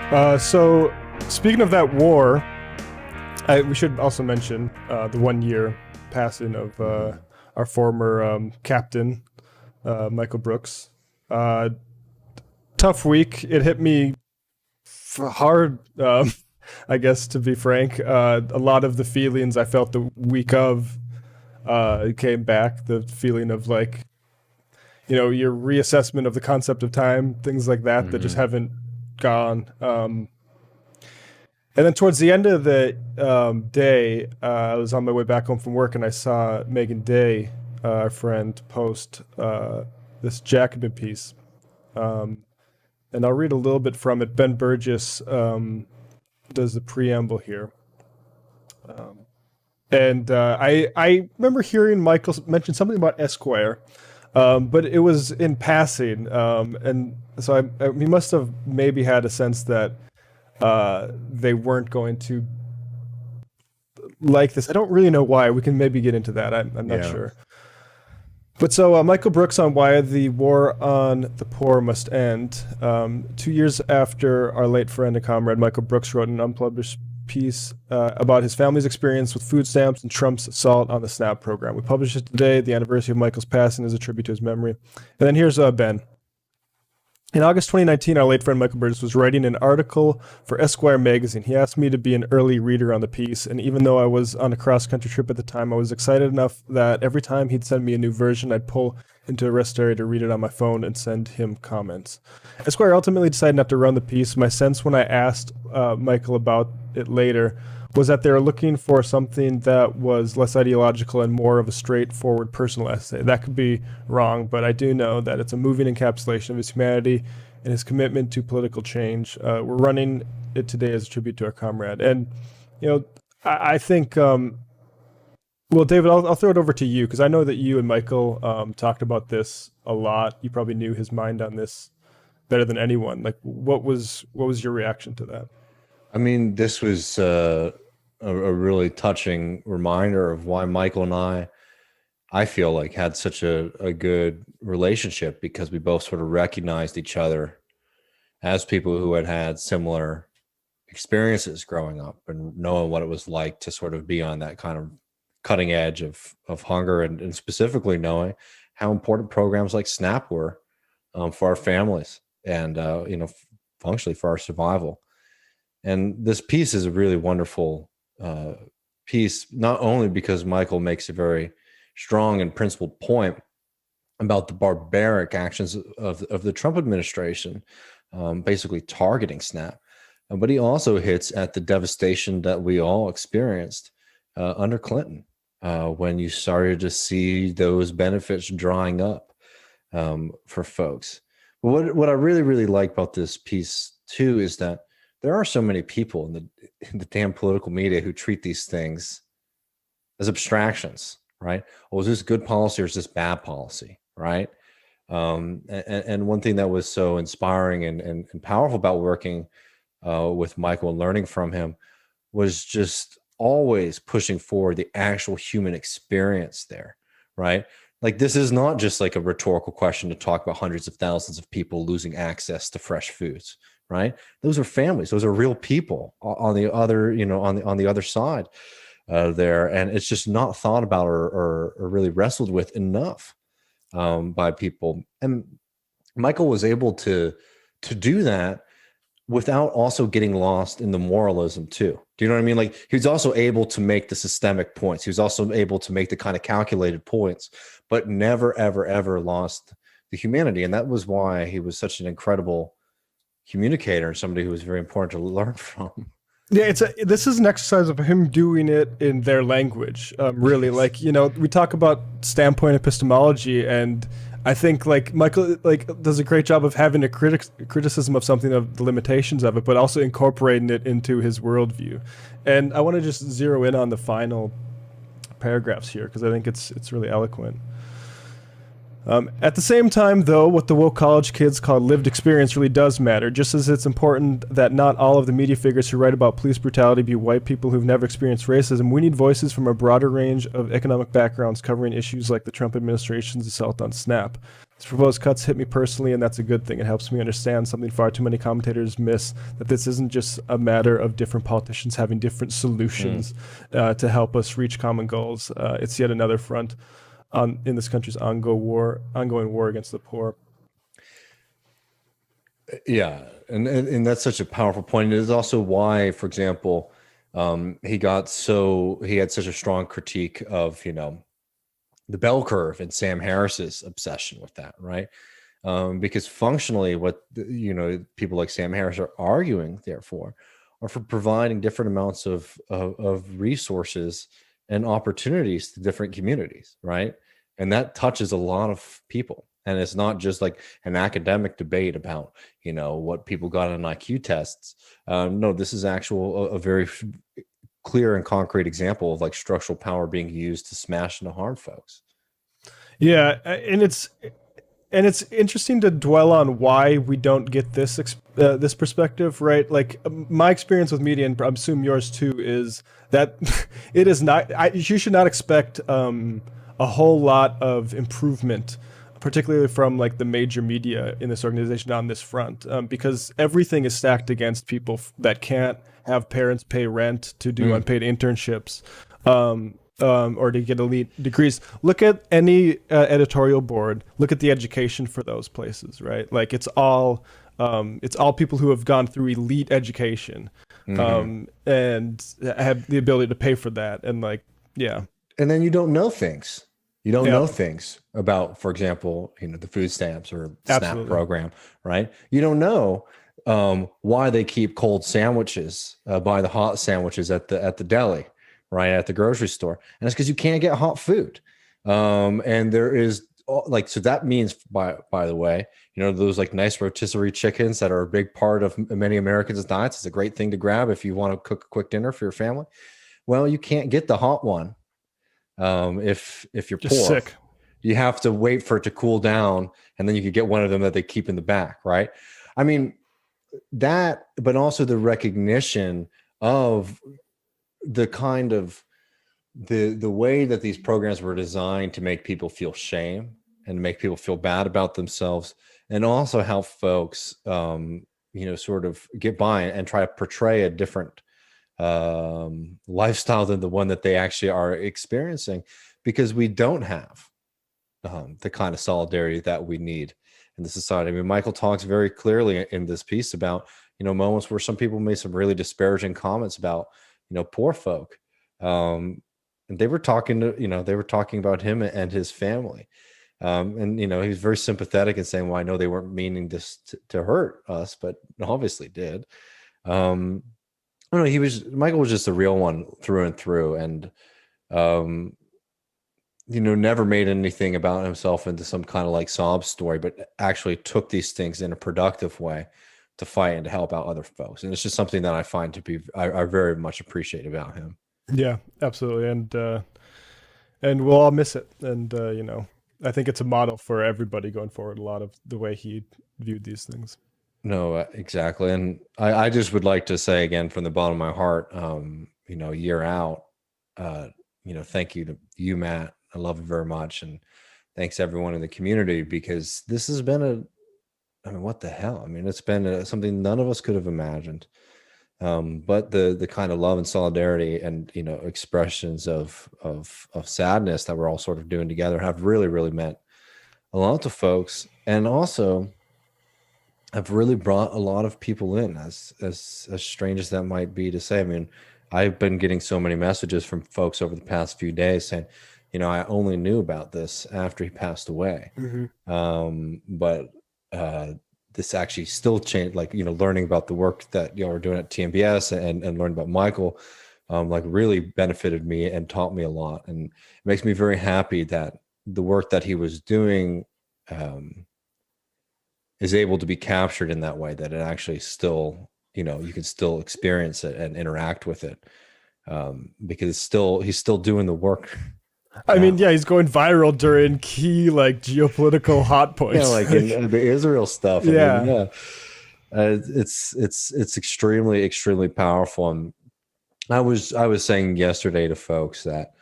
So, speaking of that war, we should also mention the 1 year passing of our former captain, Michael Brooks. Uh, Tough week. It hit me hard, I guess, to be frank. A lot of the feelings I felt the week of came back. The feeling of like, your reassessment of the concept of time, things like that, that just haven't gone. And then towards the end of the day, I was on my way back home from work, and I saw Megan Day, our friend, post this Jacobin piece. And I'll read a little bit from it. Ben Burgess does the preamble here. I remember hearing Michael mention something about Esquire, but it was in passing. And so he must have maybe had a sense that they weren't going to like this. I don't really know why. We can maybe get into that. I'm not sure. But so Michael Brooks on why the war on the poor must end. 2 years after our late friend and comrade Michael Brooks wrote an unpublished piece about his family's experience with food stamps and Trump's assault on the SNAP program. We published it today. The anniversary of Michael's passing is a tribute to his memory. And then here's Ben. In August 2019, our late friend Michael Burgess was writing an article for Esquire magazine. He asked me to be an early reader on the piece, and even though I was on a cross-country trip at the time, I was excited enough that every time he'd send me a new version, I'd pull into a rest area to read it on my phone and send him comments. Esquire ultimately decided not to run the piece. My sense when I asked Michael about it later was that they were looking for something that was less ideological and more of a straightforward personal essay. That could be wrong, but I do know that it's a moving encapsulation of his humanity and his commitment to political change. We're running it today as a tribute to our comrade. And, I think, well, David, I'll throw it over to you, because I know that you and Michael talked about this a lot. You probably knew his mind on this better than anyone. Like, what was your reaction to that? I mean, this was a really touching reminder of why Michael and I feel like had such a good relationship, because we both sort of recognized each other as people who had had similar experiences growing up and knowing what it was like to sort of be on that kind of cutting edge of hunger, and specifically knowing how important programs like SNAP were for our families and, functionally for our survival. And this piece is a really wonderful piece, not only because Michael makes a very strong and principled point about the barbaric actions of the Trump administration, basically targeting SNAP, but he also hits at the devastation that we all experienced under Clinton, when you started to see those benefits drying up for folks. But what I really, really like about this piece too is that there are so many people in the damn political media who treat these things as abstractions, right? Oh, is this good policy or is this bad policy, right? And one thing that was so inspiring and powerful about working with Michael and learning from him was just always pushing forward the actual human experience there, right? Like, this is not just like a rhetorical question to talk about hundreds of thousands of people losing access to fresh foods, right? Those are families. Those are real people on the other, on the other side there. And it's just not thought about or really wrestled with enough by people. And Michael was able to do that without also getting lost in the moralism too. Do you know what I mean? Like, he was also able to make the systemic points. He was also able to make the kind of calculated points, but never, ever, ever lost the humanity. And that was why he was such an incredible communicator and somebody who was very important to learn from. Yeah, this is an exercise of him doing it in their language. Really, like, we talk about standpoint epistemology, and I think like Michael does a great job of having a criticism of something, of the limitations of it, but also incorporating it into his worldview. And I want to just zero in on the final paragraphs here, because I think it's really eloquent. At the same time, though, what the woke college kids call lived experience really does matter, just as it's important that not all of the media figures who write about police brutality be white people who've never experienced racism. We need voices from a broader range of economic backgrounds covering issues like the Trump administration's assault on SNAP. These proposed cuts hit me personally, and that's a good thing. It helps me understand something far too many commentators miss, that this isn't just a matter of different politicians having different solutions to help us reach common goals. It's yet another front in this country's ongoing war against the poor. Yeah, and that's such a powerful point. It is also why, for example, he had such a strong critique of, the bell curve and Sam Harris's obsession with that, right? Because functionally, what people like Sam Harris are arguing, therefore, are for providing different amounts of resources and opportunities to different communities, right? And that touches a lot of people. And it's not just like an academic debate about, what people got on IQ tests. No, this is a very clear and concrete example of like structural power being used to smash and to harm folks. Yeah, and it's interesting to dwell on why we don't get this this perspective, right? Like my experience with media, and I assume yours too, is that it is not. You should not expect a whole lot of improvement, particularly from like the major media in this organization on this front, because everything is stacked against people that can't have parents pay rent to do unpaid internships. Or to get elite degrees. Look at any editorial board. Look at the education for those places, right? Like it's all people who have gone through elite education, and have the ability to pay for that. And like, yeah. And then you don't know things. You don't know things about, for example, the food stamps or SNAP program, right? You don't know why they keep cold sandwiches by the hot sandwiches at the deli. Right at the grocery store, and it's because you can't get hot food, and there is so that means by the way, those like nice rotisserie chickens that are a big part of many Americans' diets. It's a great thing to grab if you want to cook a quick dinner for your family. Well, you can't get the hot one if you're just poor. Sick. You have to wait for it to cool down, and then you could get one of them that they keep in the back, right? I mean that, but also the recognition of the kind of the way that these programs were designed to make people feel shame and make people feel bad about themselves, and also help folks sort of get by and try to portray a different lifestyle than the one that they actually are experiencing, because we don't have the kind of solidarity that we need in the society. I mean, Michael talks very clearly in this piece about moments where some people made some really disparaging comments about poor folk, and they were talking about him and his family, and he was very sympathetic and saying, well, I know they weren't meaning this to hurt us, but obviously did. I don't know, Michael was just a real one through and through, and never made anything about himself into some kind of like sob story, but actually took these things in a productive way to fight and to help out other folks. And it's just something that I find to be, I very much appreciate about him. Yeah, absolutely. And we'll all miss it. And, I think it's a model for everybody going forward, a lot of the way he viewed these things. No, exactly. And I just would like to say again, from the bottom of my heart, year out, thank you to you, Matt. I love you very much. And thanks everyone in the community, because this has been what the hell? I mean, it's been something none of us could have imagined. But the kind of love and solidarity and expressions of sadness that we're all sort of doing together have really, really meant a lot to folks, and also have really brought a lot of people in, as strange as that might be to say. I mean, I've been getting so many messages from folks over the past few days saying, I only knew about this after he passed away. But this actually still changed, like, learning about the work that y'all are doing at TMBS and learning about Michael, really benefited me and taught me a lot. And it makes me very happy that the work that he was doing is able to be captured in that way, that it actually still, you can still experience it and interact with it, because he's still doing the work. I mean, yeah, he's going viral during key like geopolitical hot points. Yeah, like in the Israel stuff. I mean, it's extremely, extremely powerful. And I was saying yesterday to folks that,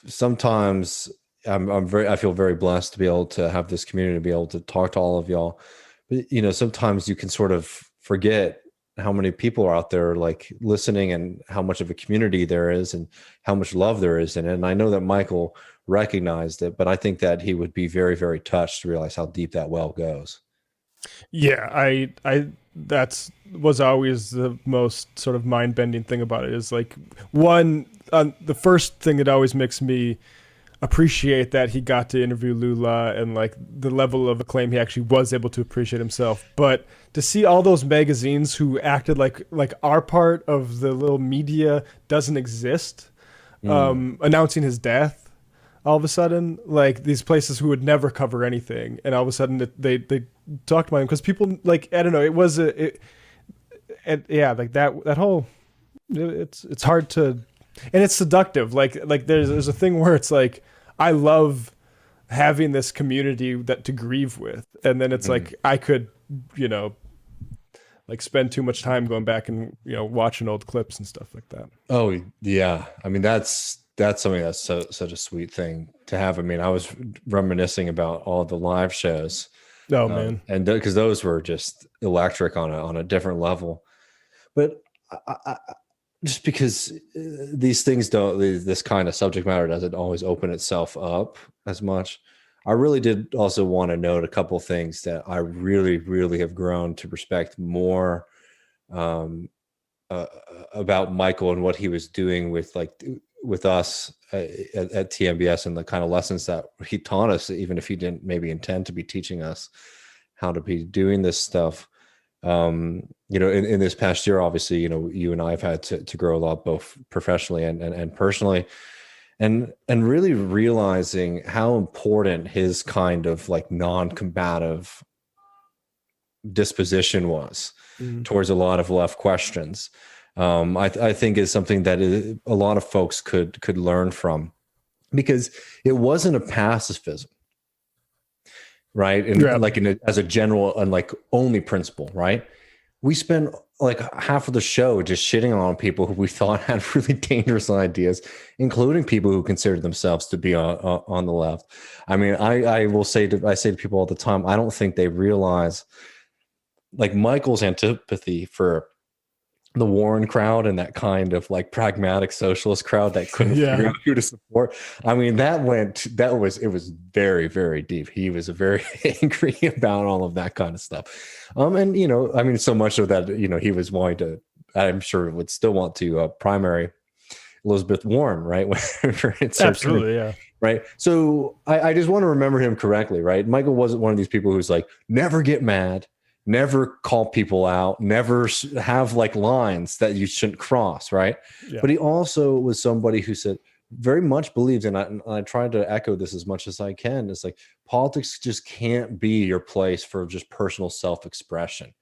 sometimes I feel very blessed to be able to have this community, to be able to talk to all of y'all. But sometimes you can sort of forget how many people are out there like listening, and how much of a community there is, and how much love there is in it. And I know that Michael recognized it, but I think that he would be very, very touched to realize how deep that well goes. Yeah, that's was always the most sort of mind-bending thing about it, is like, one, the first thing that always makes me appreciate that he got to interview Lula, and like the level of acclaim he actually was able to appreciate himself. But to see all those magazines who acted like our part of the little media doesn't exist, announcing his death all of a sudden, like these places who would never cover anything, and all of a sudden they talked about him, because people, like, I don't know, it was yeah, like that whole, it's hard to, and it's seductive. Like there's a thing where it's like, I love having this community that to grieve with, and then it's like I could, like spend too much time going back and watching old clips and stuff like that. Oh yeah, I mean that's something that's such a sweet thing to have. I mean, I was reminiscing about all the live shows. Oh man, and because those were just electric on a different level. But I, just because these things don't, this kind of subject matter doesn't always open itself up as much. I really did also want to note a couple of things that I really, really have grown to respect more about Michael, and what he was doing with us at TMBS, and the kind of lessons that he taught us, even if he didn't maybe intend to be teaching us how to be doing this stuff. In this past year, obviously, you and I have had to grow a lot, both professionally and personally, and really realizing how important his kind of like non-combative disposition was towards a lot of left questions. I think is something that a lot of folks could learn from, because it wasn't a pacifism, right? And as a general and like only principle, right? We spent like half of the show just shitting on people who we thought had really dangerous ideas, including people who considered themselves to be on the left. I mean, I say to people all the time, I don't think they realize like Michael's antipathy for the Warren crowd and that kind of like pragmatic socialist crowd that couldn't figure out who to support. I mean, it was very, very deep. He was very angry about all of that kind of stuff. And, so much of that, he was wanting to, I'm sure would still want to primary Elizabeth Warren, right? Absolutely, yeah. Right. So I just want to remember him correctly, right? Michael wasn't one of these people who's like, never get mad, never call people out, never have like lines that you shouldn't cross, right? Yeah. But he also was somebody who said, very much believed, and I tried to echo this as much as I can, it's like politics just can't be your place for just personal self-expression.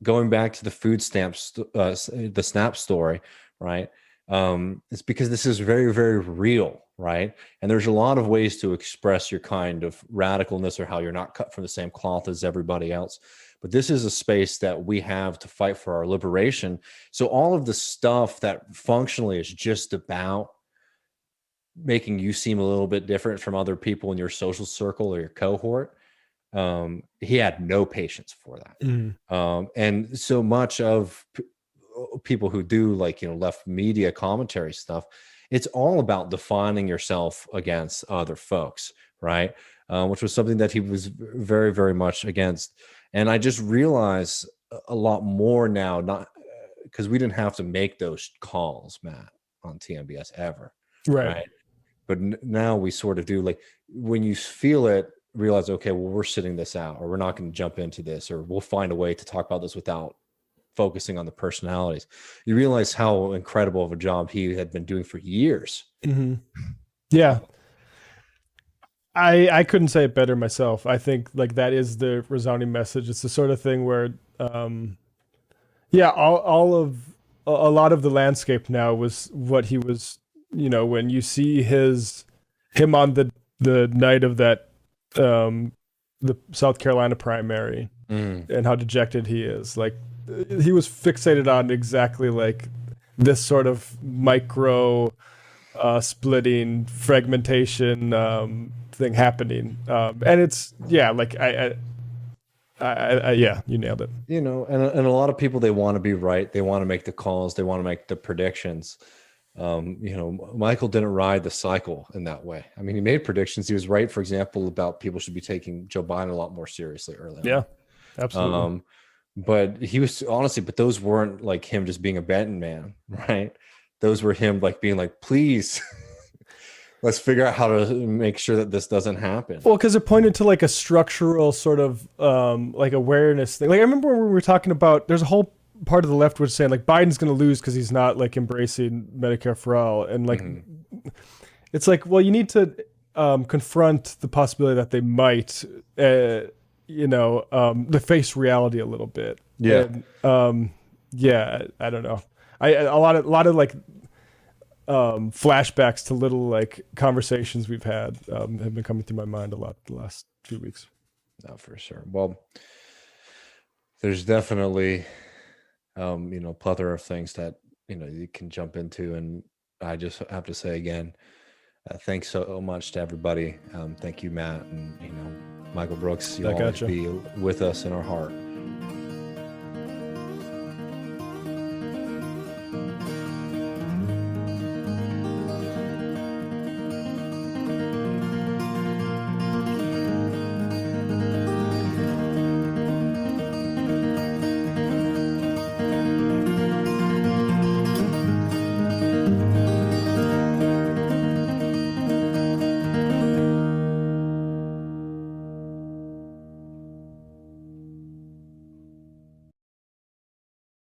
Going back to the food stamps, the SNAP story, right? It's because this is very, very real, right? And there's a lot of ways to express your kind of radicalness, or how you're not cut from the same cloth as everybody else. But this is a space that we have to fight for our liberation. So all of the stuff that functionally is just about making you seem a little bit different from other people in your social circle or your cohort, he had no patience for that. And so much of people who do like, left media commentary stuff, it's all about defining yourself against other folks, right? Which was something that he was very, very much against. And I just realize a lot more now, not because we didn't have to make those calls, Matt, on TMBS ever. Right. But now we sort of do, like, when you feel it, realize, okay, well, we're sitting this out, or we're not going to jump into this, or we'll find a way to talk about this without focusing on the personalities. You realize how incredible of a job he had been doing for years. Yeah. I couldn't say it better myself. I think like that is the resounding message. It's the sort of thing where, all of a lot of the landscape now was what he was. When you see him on the night of that, the South Carolina primary, and how dejected he is, like he was fixated on exactly like this sort of micro splitting, fragmentation thing happening, and it's like yeah, you nailed it. You know, and a lot of people, they want to be right. They want to make the calls. They want to make the predictions. You know, Michael didn't ride the cycle in that way. I mean, he made predictions. He was right, for example, about people should be taking Joe Biden a lot more seriously early on. Yeah, absolutely. But he was honestly, but those weren't like him just being a Benton man, right? Those were him like being like, please, let's figure out how to make sure that this doesn't happen. Well, because it pointed to like a structural sort of like awareness thing. Like I remember when we were talking about, there's a whole part of the left was saying like Biden's going to lose because he's not like embracing Medicare for all, and like it's like, well, you need to confront the possibility that they might, to face reality a little bit. Yeah. And, I don't know. A lot of like flashbacks to little like conversations we've had have been coming through my mind a lot the last few weeks. No, for sure. Well, there's definitely plethora of things that you can jump into, and I just have to say again, thanks so much to everybody. Thank you, Matt, and Michael Brooks. You'll always be with us in our heart.